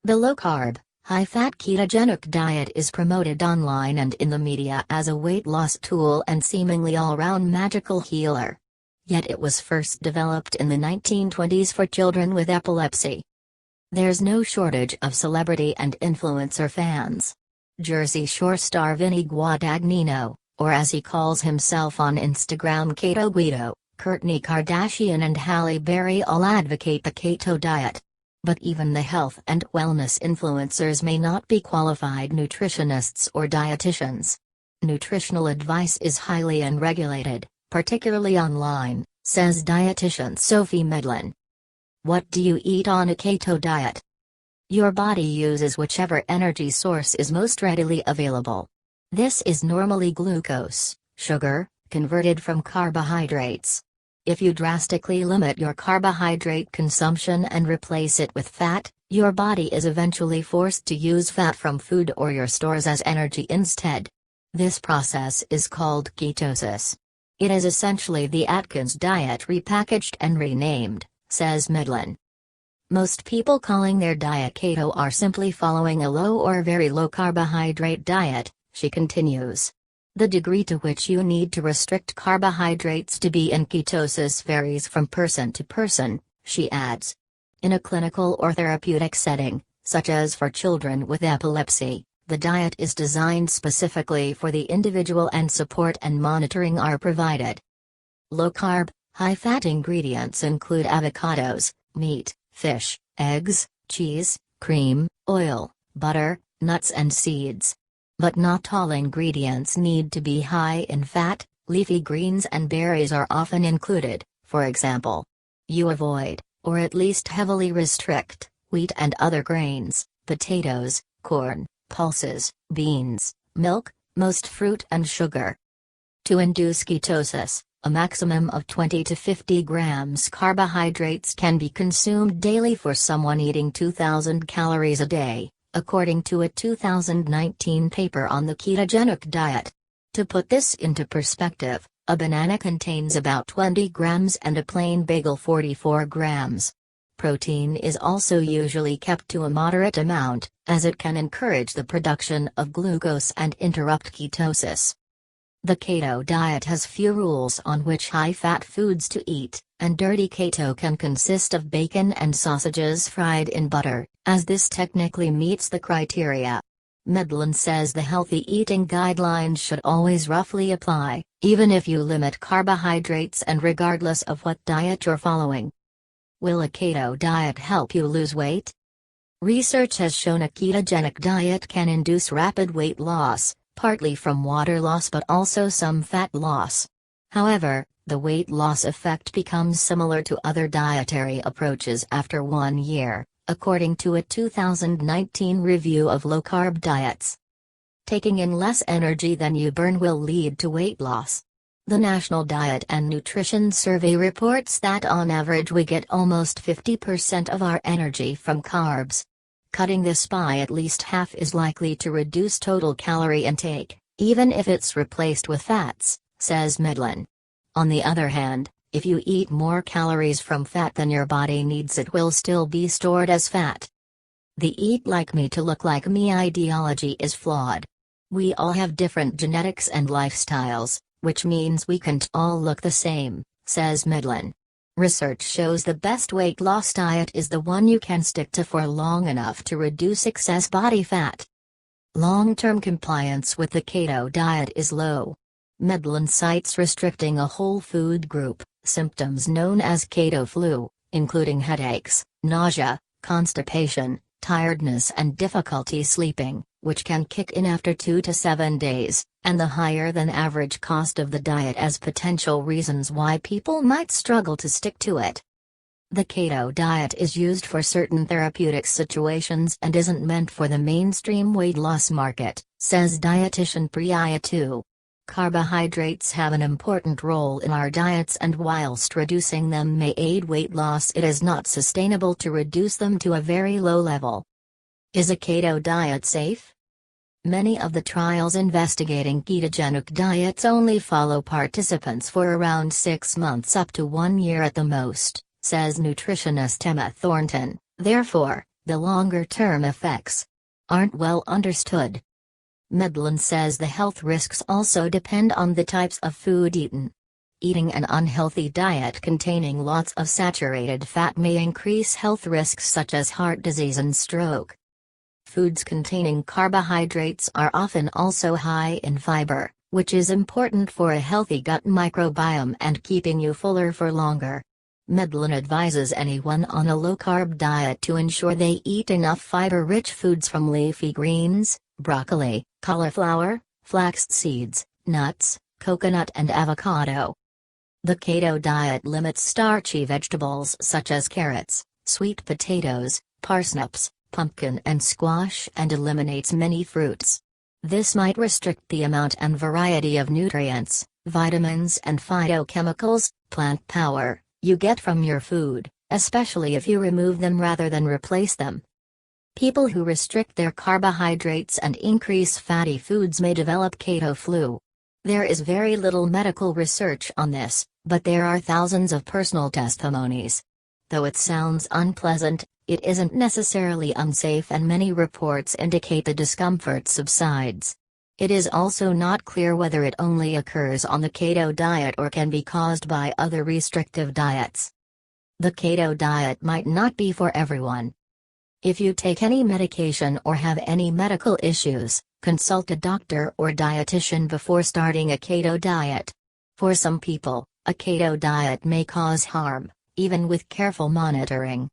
The low-carb, high-fat ketogenic diet is promoted online and in the media as a weight loss tool and seemingly all-round magical healer. Yet it was first developed in the 1920s for children with epilepsy. There's no shortage of celebrity and influencer fans. Jersey Shore star Vinny Guadagnino, or as he calls himself on Instagram Keto Guido, Kourtney Kardashian and Halle Berry all advocate the keto diet. But even the health and wellness influencers may not be qualified nutritionists or dietitians. Nutritional advice is highly unregulated, particularly online, says dietitian Sophie Medlin. What do you eat on a keto diet? Your body uses whichever energy source is most readily available. This is normally glucose, sugar, converted from carbohydrates. If you drastically limit your carbohydrate consumption and replace it with fat, your body is eventually forced to use fat from food or your stores as energy instead. This process is called ketosis. It is essentially the Atkins diet repackaged and renamed, says Medlin. Most people calling their diet keto are simply following a low or very low carbohydrate diet, she continues. The degree to which you need to restrict carbohydrates to be in ketosis varies from person to person, she adds. In a clinical or therapeutic setting, such as for children with epilepsy, the diet is designed specifically for the individual and support and monitoring are provided. Low-carb, high-fat ingredients include avocados, meat, fish, eggs, cheese, cream, oil, butter, nuts and seeds. But not all ingredients need to be high in fat. Leafy greens and berries are often included, for example. You avoid, or at least heavily restrict, wheat and other grains, potatoes, corn, pulses, beans, milk, most fruit and sugar. To induce ketosis, a maximum of 20 to 50 grams carbohydrates can be consumed daily for someone eating 2,000 calories a day, according to a 2019 paper on the ketogenic diet. To put this into perspective, a banana contains about 20 grams and a plain bagel 44 grams. Protein is also usually kept to a moderate amount, as it can encourage the production of glucose and interrupt ketosis. The keto diet has few rules on which high-fat foods to eat, and dirty keto can consist of bacon and sausages fried in butter, as this technically meets the criteria. Medlin says the healthy eating guidelines should always roughly apply, even if you limit carbohydrates and regardless of what diet you're following. Will a keto diet help you lose weight? Research has shown a ketogenic diet can induce rapid weight loss, partly from water loss but also some fat loss. However, the weight loss effect becomes similar to other dietary approaches after 1 year, according to a 2019 review of low-carb diets. Taking in less energy than you burn will lead to weight loss. The National Diet and Nutrition Survey reports that on average we get almost 50% of our energy from carbs. Cutting this by at least half is likely to reduce total calorie intake, even if it's replaced with fats, says Medlin. On the other hand, if you eat more calories from fat than your body needs, it will still be stored as fat. The eat like me to look like me ideology is flawed. We all have different genetics and lifestyles, which means we can't all look the same, says Medlin. Research shows the best weight loss diet is the one you can stick to for long enough to reduce excess body fat. Long-term compliance with the keto diet is low. Medlin cites restricting a whole food group, symptoms known as keto flu, including headaches, nausea, constipation, tiredness and difficulty sleeping, which can kick in after 2 to 7 days, and the higher than average cost of the diet as potential reasons why people might struggle to stick to it. The keto diet is used for certain therapeutic situations and isn't meant for the mainstream weight loss market, says dietitian Priya Tu. Carbohydrates have an important role in our diets, and whilst reducing them may aid weight loss, it is not sustainable to reduce them to a very low level. Is a keto diet safe? Many of the trials investigating ketogenic diets only follow participants for around 6 months up to 1 year at the most, says nutritionist Emma Thornton. Therefore, The longer-term effects aren't well understood. Medlin says the health risks also depend on the types of food eaten. Eating an unhealthy diet containing lots of saturated fat may increase health risks such as heart disease and stroke. Foods containing carbohydrates are often also high in fiber, which is important for a healthy gut microbiome and keeping you fuller for longer. Medlin advises anyone on a low-carb diet to ensure they eat enough fiber-rich foods from leafy greens, broccoli, cauliflower, flax seeds, nuts, coconut and avocado. The keto diet limits starchy vegetables such as carrots, sweet potatoes, parsnips, pumpkin and squash and eliminates many fruits. This might restrict the amount and variety of nutrients, vitamins and phytochemicals, plant power, you get from your food, especially if you remove them rather than replace them. People who restrict their carbohydrates and increase fatty foods may develop keto flu. There is very little medical research on this, but there are thousands of personal testimonies. Though it sounds unpleasant, it isn't necessarily unsafe and many reports indicate the discomfort subsides. It is also not clear whether it only occurs on the keto diet or can be caused by other restrictive diets. The keto diet might not be for everyone. If you take any medication or have any medical issues, consult a doctor or dietitian before starting a keto diet. For some people, a keto diet may cause harm, even with careful monitoring.